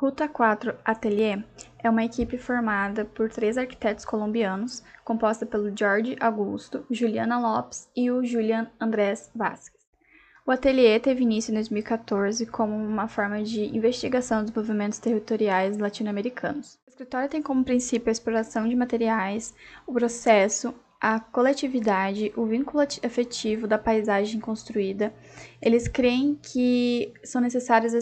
Ruta 4 Atelier é uma equipe formada por 3 arquitetos colombianos, composta pelo Jorge Augusto, Juliana Lopes e o Julian Andrés Vázquez. O Atelier teve início em 2014 como uma forma de investigação dos movimentos territoriais latino-americanos. O escritório tem como princípio a exploração de materiais, o processo, a coletividade, o vínculo afetivo da paisagem construída. Eles creem que são necessários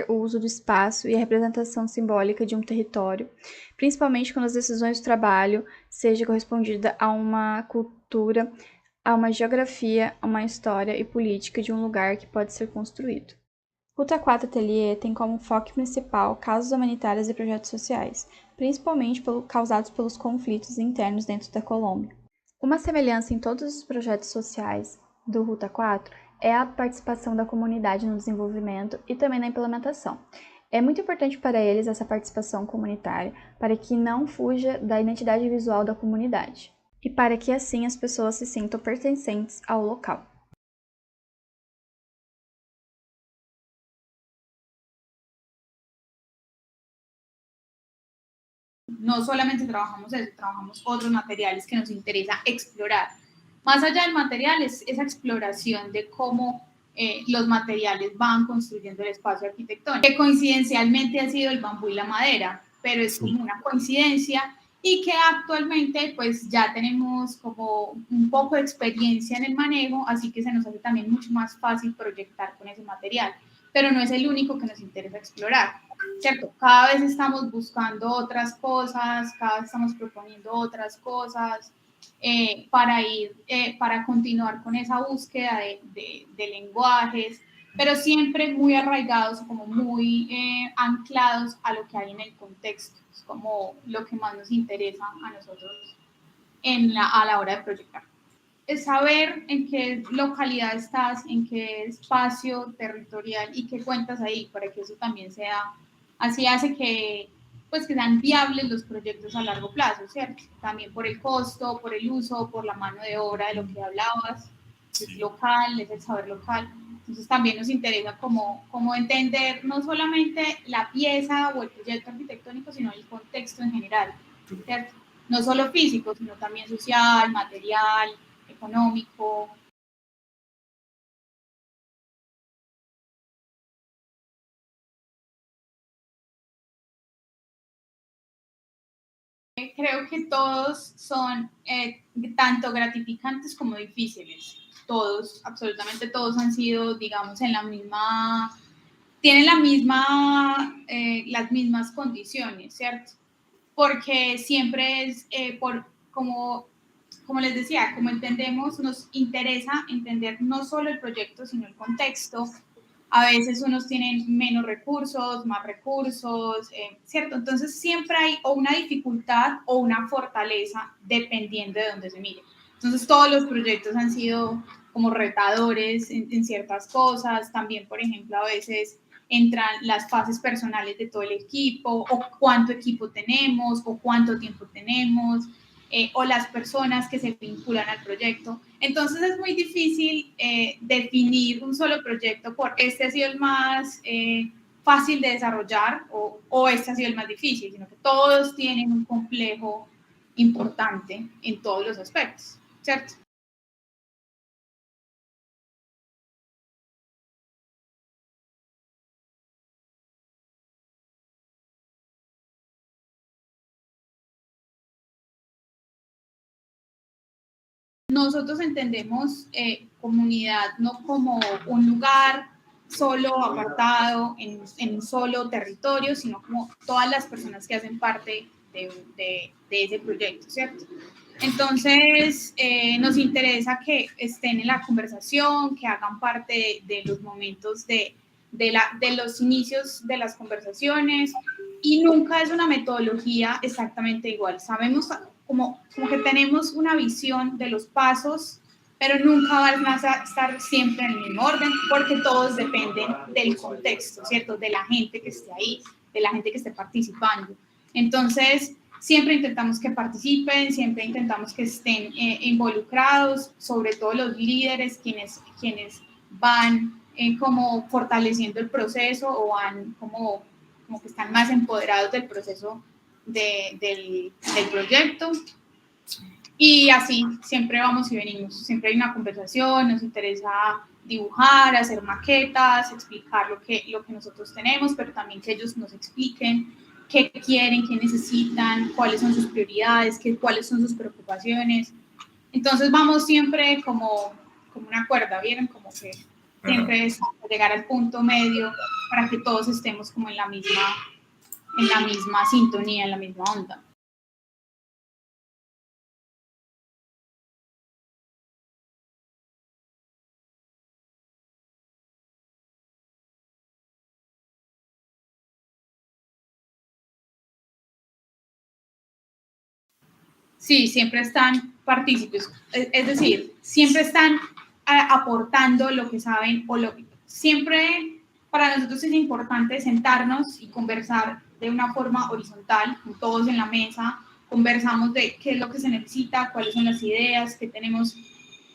o uso do espaço e a representação simbólica de um território, principalmente quando as decisões do trabalho sejam correspondidas a uma cultura, a uma geografia, a uma história e política de um lugar que pode ser construído. Ruta 4 Atelier tem como foco principal causas humanitárias e projetos sociais, principalmente causados pelos conflitos internos dentro da Colômbia. Uma semelhança em todos os projetos sociais do Ruta 4 é a participação da comunidade no desenvolvimento e também na implementação. É muito importante para eles essa participação comunitária, para que não fuja da identidade visual da comunidade e para que assim as pessoas se sintam pertencentes ao local. No solamente trabajamos eso, trabajamos otros materiales que nos interesa explorar. Más allá del material es esa exploración de cómo los materiales van construyendo el espacio arquitectónico, que coincidencialmente ha sido el bambú y la madera, pero es como una coincidencia y que actualmente pues ya tenemos como un poco de experiencia en el manejo, así que se nos hace también mucho más fácil proyectar con ese material, pero no es el único que nos interesa explorar. ¿Cierto? Cada vez estamos buscando otras cosas, cada vez estamos proponiendo otras cosas para continuar con esa búsqueda de lenguajes, pero siempre muy arraigados, como muy anclados a lo que hay en el contexto. Es como lo que más nos interesa a nosotros a la hora de proyectar. Es saber en qué localidad estás, en qué espacio territorial y qué cuentas ahí, para que eso también sea, así hace que, pues, que sean viables los proyectos a largo plazo, ¿cierto? También por el costo, por el uso, por la mano de obra de lo que hablabas, es local, es el saber local. Entonces también nos interesa como entender no solamente la pieza o el proyecto arquitectónico, sino el contexto en general, ¿cierto? No solo físico, sino también social, material, económico. Creo que todos son tanto gratificantes como difíciles. Todos, absolutamente todos han sido, digamos, en la misma, tienen las mismas condiciones, ¿cierto? Porque siempre es como les decía, como entendemos, nos interesa entender no solo el proyecto, sino el contexto. A veces unos tienen menos recursos, más recursos, ¿cierto? Entonces siempre hay o una dificultad o una fortaleza dependiendo de dónde se mire. Entonces todos los proyectos han sido como retadores en ciertas cosas. También, por ejemplo, a veces entran las fases personales de todo el equipo, o cuánto equipo tenemos, o cuánto tiempo tenemos, o las personas que se vinculan al proyecto. Entonces es muy difícil definir un solo proyecto por este ha sido el más fácil de desarrollar o este ha sido el más difícil, sino que todos tienen un complejo importante en todos los aspectos, ¿cierto? Nosotros entendemos comunidad no como un lugar solo apartado en un solo territorio, sino como todas las personas que hacen parte de ese proyecto, ¿cierto? Entonces, nos interesa que estén en la conversación, que hagan parte de los momentos de los inicios de las conversaciones, y nunca es una metodología exactamente igual. Sabemos como que tenemos una visión de los pasos, pero nunca van a estar siempre en el mismo orden, porque todos dependen del contexto, ¿cierto? De la gente que esté ahí, de la gente que esté participando. Entonces, siempre intentamos que participen, siempre intentamos que estén involucrados, sobre todo los líderes, quienes van como fortaleciendo el proceso o van como como que están más empoderados del proceso del proyecto. Y así, siempre vamos y venimos, siempre hay una conversación, nos interesa dibujar, hacer maquetas, explicar lo que nosotros tenemos, pero también que ellos nos expliquen qué quieren, qué necesitan, cuáles son sus prioridades, cuáles son sus preocupaciones. Entonces vamos siempre como una cuerda, ¿vieron? Como que siempre es llegar al punto medio para que todos estemos como en la misma sintonía, en la misma onda. Sí, siempre están partícipes, es decir, siempre están aportando lo que saben o siempre para nosotros es importante sentarnos y conversar de una forma horizontal, con todos en la mesa, conversamos de qué es lo que se necesita, cuáles son las ideas que tenemos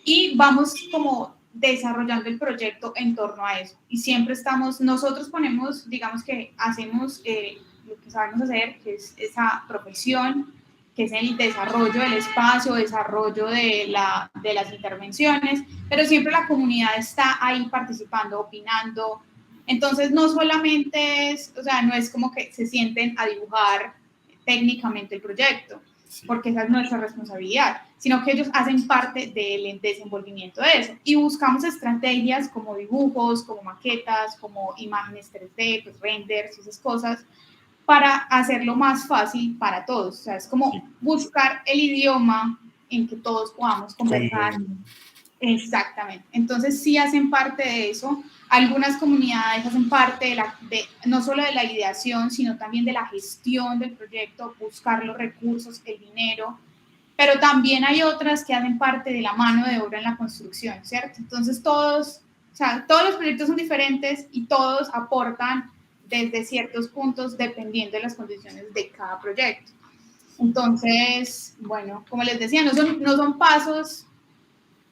y vamos como desarrollando el proyecto en torno a eso. Y siempre nosotros ponemos, digamos que hacemos lo que sabemos hacer, que es esa profesión, que es el desarrollo del espacio, desarrollo de las intervenciones, pero siempre la comunidad está ahí participando, opinando. Entonces, no solamente no es como que se sienten a dibujar técnicamente el proyecto, porque esa es nuestra responsabilidad, sino que ellos hacen parte del desenvolvimiento de eso. Y buscamos estrategias como dibujos, como maquetas, como imágenes 3D, pues renders y esas cosas, para hacerlo más fácil para todos. O sea, es como buscar el idioma en que todos podamos conversar. Exactamente. Entonces, sí hacen parte de eso. Algunas comunidades hacen parte no solo de la ideación, sino también de la gestión del proyecto, buscar los recursos, el dinero, pero también hay otras que hacen parte de la mano de obra en la construcción, ¿cierto? Entonces, todos los proyectos son diferentes y todos aportan desde ciertos puntos dependiendo de las condiciones de cada proyecto. Entonces, bueno, como les decía, no son pasos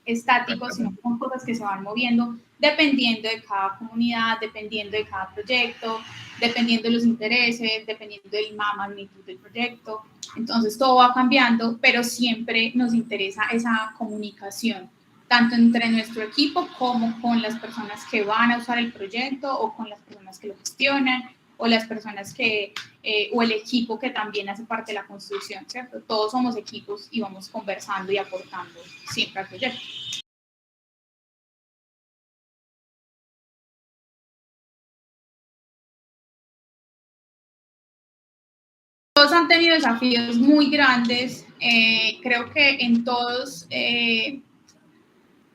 estáticos, sino que son cosas que se van moviendo dependiendo de cada comunidad, dependiendo de cada proyecto, dependiendo de los intereses, dependiendo de la magnitud del proyecto. Entonces todo va cambiando, pero siempre nos interesa esa comunicación, tanto entre nuestro equipo como con las personas que van a usar el proyecto o con las personas que lo gestionan o las personas o el equipo que también hace parte de la construcción, ¿cierto? Todos somos equipos y vamos conversando y aportando siempre al proyecto. Todos han tenido desafíos muy grandes. Creo que en todos,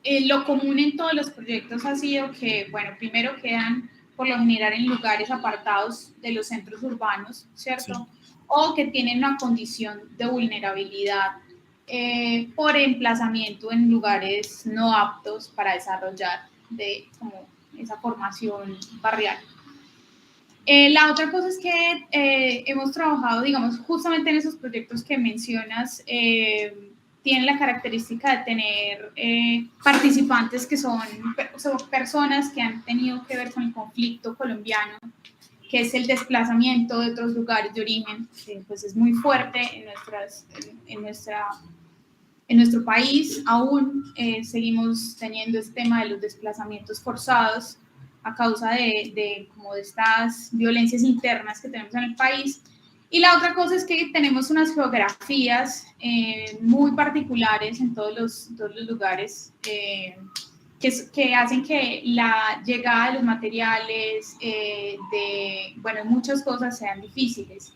lo común en todos los proyectos ha sido que, bueno, primero quedan por lo general en lugares apartados de los centros urbanos, ¿cierto? Sí. O que tienen una condición de vulnerabilidad por emplazamiento en lugares no aptos para desarrollar como esa formación barrial. La otra cosa es que hemos trabajado, digamos, justamente en esos proyectos que mencionas, tienen la característica de tener participantes que son personas que han tenido que ver con el conflicto colombiano, que es el desplazamiento de otros lugares de origen, que pues es muy fuerte en nuestro país. Aún seguimos teniendo este tema de los desplazamientos forzados a causa de estas violencias internas que tenemos en el país. Y la otra cosa es que tenemos unas geografías muy particulares en todos los lugares que hacen que la llegada de los materiales, muchas cosas sean difíciles.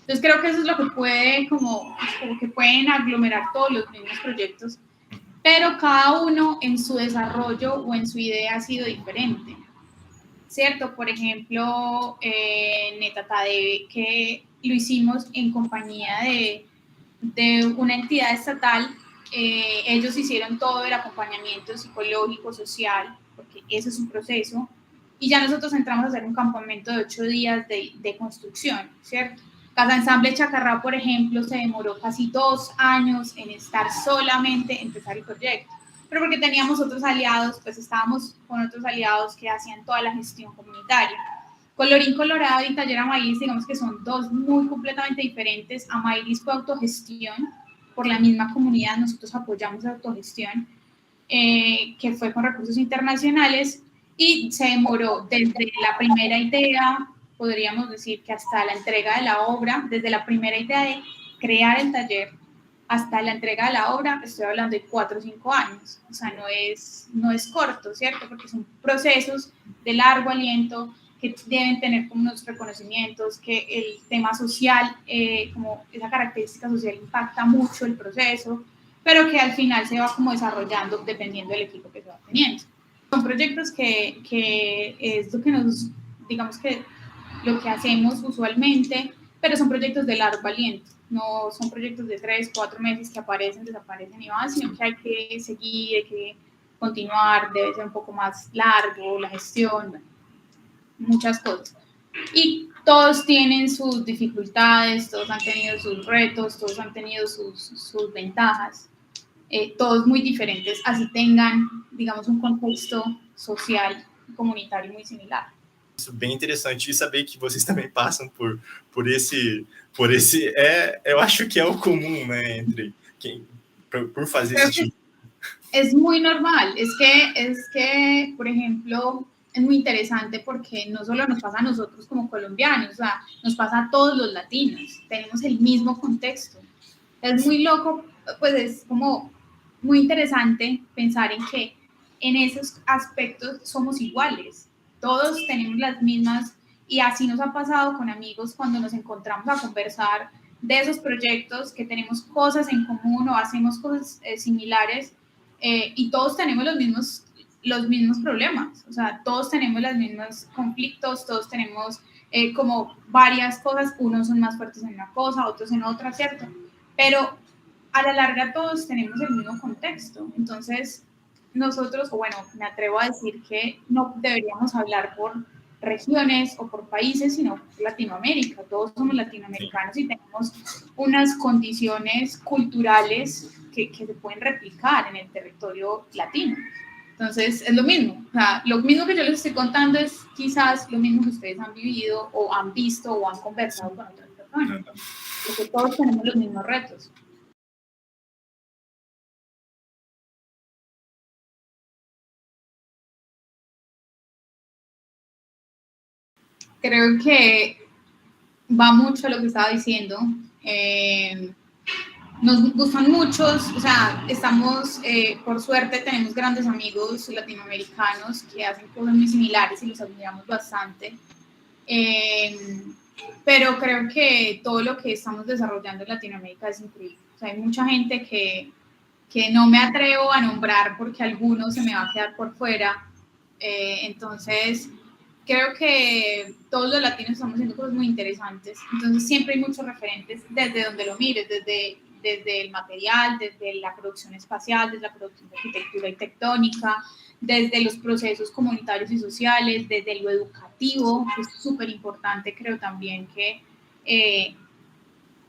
Entonces creo que eso es lo que puede, como que pueden aglomerar todos los mismos proyectos, pero cada uno en su desarrollo o en su idea ha sido diferente. ¿Cierto? Por ejemplo, Netatadeve, que lo hicimos en compañía de una entidad estatal, ellos hicieron todo el acompañamiento psicológico, social, porque eso es un proceso, y ya nosotros entramos a hacer un campamento de 8 días de construcción, ¿cierto? Casa Ensamble Chacarrá, por ejemplo, se demoró casi 2 años en estar solamente en empezar el proyecto, pero porque teníamos otros aliados, pues estábamos con otros aliados que hacían toda la gestión comunitaria. Colorín Colorado y Taller Amailis, digamos que son dos muy completamente diferentes. Amailis fue autogestión por la misma comunidad, nosotros apoyamos la autogestión, que fue con recursos internacionales y se demoró desde la primera idea, podríamos decir que hasta la entrega de la obra, desde la primera idea de crear el taller hasta la entrega de la obra, estoy hablando de 4 o 5 años, o sea, no es corto, ¿cierto? Porque son procesos de largo aliento que deben tener como unos reconocimientos, que el tema social, como esa característica social impacta mucho el proceso, pero que al final se va como desarrollando dependiendo del equipo que se va teniendo. Son proyectos que es lo que nos, digamos que lo que hacemos usualmente, pero son proyectos de largo aliento, no son proyectos de 3, 4 meses que aparecen, desaparecen y van, sino que hay que seguir, hay que continuar, debe ser un poco más largo, la gestión, bueno, muchas cosas. Y todos tienen sus dificultades, todos han tenido sus retos, todos han tenido sus ventajas, todos muy diferentes, así tengan, digamos, un contexto social y comunitario muy similar. Isso bem interessante, e saber que vocês também passam por esse eu acho que é o comum, né, entre quem, por fazer esse tipo. Es muy normal, es que, por ejemplo, es muy interesante porque no solo nos pasa a nosotros como colombianos, o sea, nos pasa a todos los latinos, tenemos el mismo contexto. Es muy loco, pues es como muy interesante pensar en que en esos aspectos somos iguales, todos tenemos las mismas, y así nos ha pasado con amigos cuando nos encontramos a conversar de esos proyectos, que tenemos cosas en común o hacemos cosas similares, y todos tenemos los mismos problemas, o sea, todos tenemos los mismos conflictos, todos tenemos como varias cosas, unos son más fuertes en una cosa, otros en otra, ¿cierto? Pero a la larga todos tenemos el mismo contexto, entonces nosotros, o bueno, me atrevo a decir que no deberíamos hablar por regiones o por países, sino por Latinoamérica. Todos somos latinoamericanos y tenemos unas condiciones culturales que se pueden replicar en el territorio latino. Entonces, es lo mismo. O sea, lo mismo que yo les estoy contando es quizás lo mismo que ustedes han vivido o han visto o han conversado con otras personas. Porque todos tenemos los mismos retos. Creo que va mucho a lo que estaba diciendo. Nos gustan muchos, o sea, estamos, por suerte, tenemos grandes amigos latinoamericanos que hacen cosas muy similares y los admiramos bastante. Pero creo que todo lo que estamos desarrollando en Latinoamérica es increíble. O sea, hay mucha gente que no me atrevo a nombrar porque alguno se me va a quedar por fuera. Entonces, creo que todos los latinos estamos haciendo cosas muy interesantes. Entonces, siempre hay muchos referentes desde donde lo mires, desde el material, desde la producción espacial, desde la producción de arquitectura y tectónica, desde los procesos comunitarios y sociales, desde lo educativo, que es súper importante, creo también que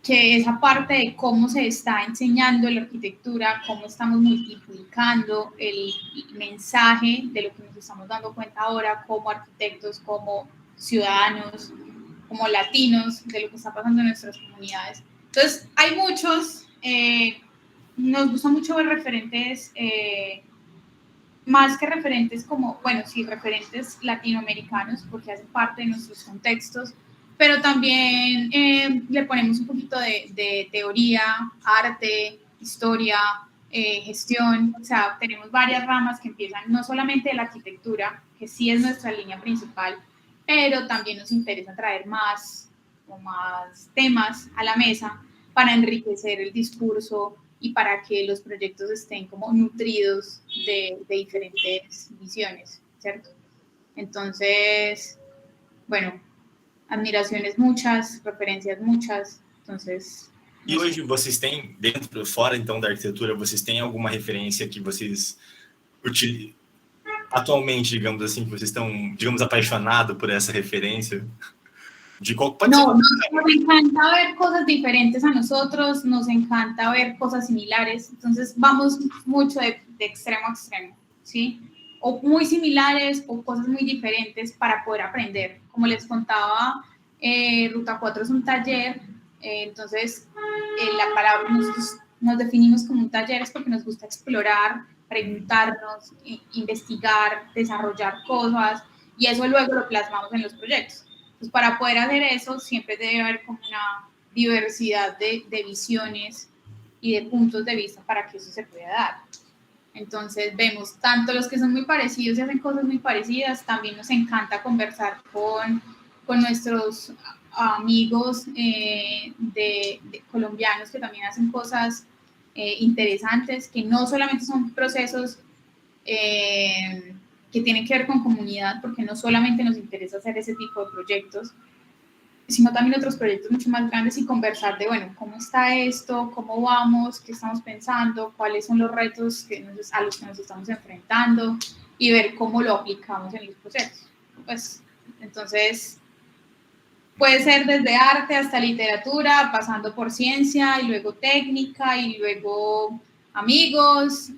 esa parte de cómo se está enseñando la arquitectura, cómo estamos multiplicando el mensaje de lo que nos estamos dando cuenta ahora como arquitectos, como ciudadanos, como latinos, de lo que está pasando en nuestras comunidades. Entonces, hay muchos, nos gusta mucho ver referentes, más que referentes como, bueno, sí, referentes latinoamericanos, porque hacen parte de nuestros contextos, pero también le ponemos un poquito de teoría, arte, historia, gestión, o sea, tenemos varias ramas que empiezan no solamente de la arquitectura, que sí es nuestra línea principal, pero también nos interesa traer más temas a la mesa para enriquecer el discurso y para que los proyectos estén como nutridos de diferentes visiones, ¿cierto? Entonces, bueno, admiraciones muchas, referencias muchas, entonces... E hoje vocês têm, dentro, fora então da arquitetura, vocês têm alguma referência que vocês utilizam atualmente, digamos assim, que vocês estão, digamos, apaixonados por essa referência? De qual, pode no, nos encanta ver cosas diferentes a nosotros, nos encanta ver cosas similares, entonces vamos mucho de extremo a extremo, ¿sí? o muy similares o cosas muy diferentes para poder aprender. Como les contaba, Ruta 4 es un taller, entonces la palabra nosotros nos definimos como un taller es porque nos gusta explorar, preguntarnos, investigar, desarrollar cosas y eso luego lo plasmamos en los proyectos. Entonces, para poder hacer eso siempre debe haber como una diversidad de visiones y de puntos de vista para que eso se pueda dar. Entonces vemos tanto los que son muy parecidos y hacen cosas muy parecidas, también nos encanta conversar con nuestros amigos de colombianos que también hacen cosas interesantes, que no solamente son procesos que tienen que ver con comunidad, porque no solamente nos interesa hacer ese tipo de proyectos, sino también otros proyectos mucho más grandes y conversar de, bueno, cómo está esto, cómo vamos, qué estamos pensando, cuáles son los retos a los que nos estamos enfrentando y ver cómo lo aplicamos en los procesos. Pues, entonces, puede ser desde arte hasta literatura, pasando por ciencia y luego técnica y luego amigos.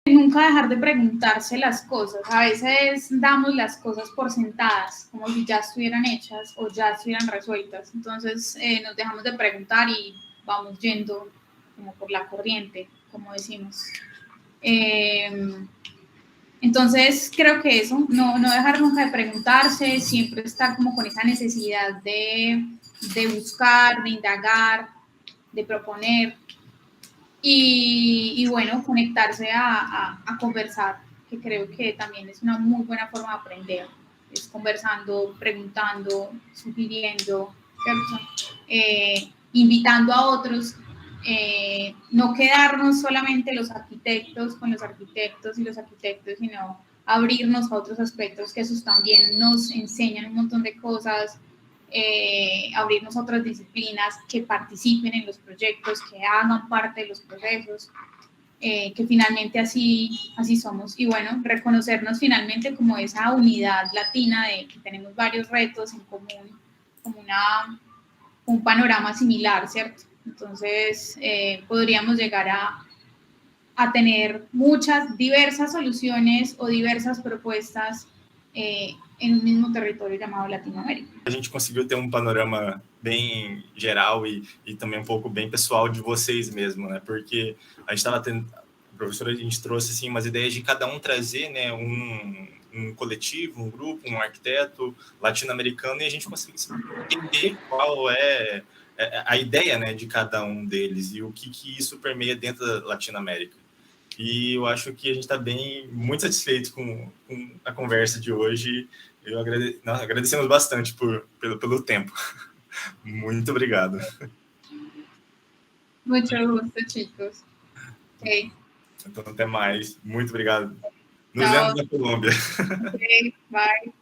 Nunca dejar de preguntarse las cosas. A veces damos las cosas por sentadas, como si ya estuvieran hechas o ya estuvieran resueltas. Entonces nos dejamos de preguntar y vamos yendo como por la corriente, como decimos. Entonces creo que eso, no dejar nunca de preguntarse, siempre estar como con esa necesidad de buscar, de indagar, de proponer. Y bueno, conectarse a conversar, que creo que también es una muy buena forma de aprender, es conversando, preguntando, sugiriendo, invitando a otros, no quedarnos solamente los arquitectos con los arquitectos y los arquitectos, sino abrirnos a otros aspectos que esos también nos enseñan un montón de cosas, abrirnos a otras disciplinas que participen en los proyectos, que hagan parte de los procesos, que finalmente así somos. Y bueno, reconocernos finalmente como esa unidad latina de que tenemos varios retos en común, como un panorama similar, ¿cierto? Entonces, podríamos llegar a tener muchas diversas soluciones o diversas propuestas em um mesmo território chamado Latinoamérica. A gente conseguiu ter um panorama bem geral e também um pouco bem pessoal de vocês mesmo, né? Porque a gente estava tendo, a professora, a gente trouxe assim umas ideias de cada um trazer, né, um coletivo, um grupo, um arquiteto latino-americano, e a gente conseguiu entender qual é a ideia, né, de cada um deles e o que isso permeia dentro da Latinoamérica. E eu acho que a gente está muito satisfeito com a conversa de hoje. Nós agradecemos bastante pelo tempo. Muito obrigado. Mucho gusto, chicos. Okay. Então, até mais. Muito obrigado. Nos Chao. vemos na Colômbia. Okay, bye.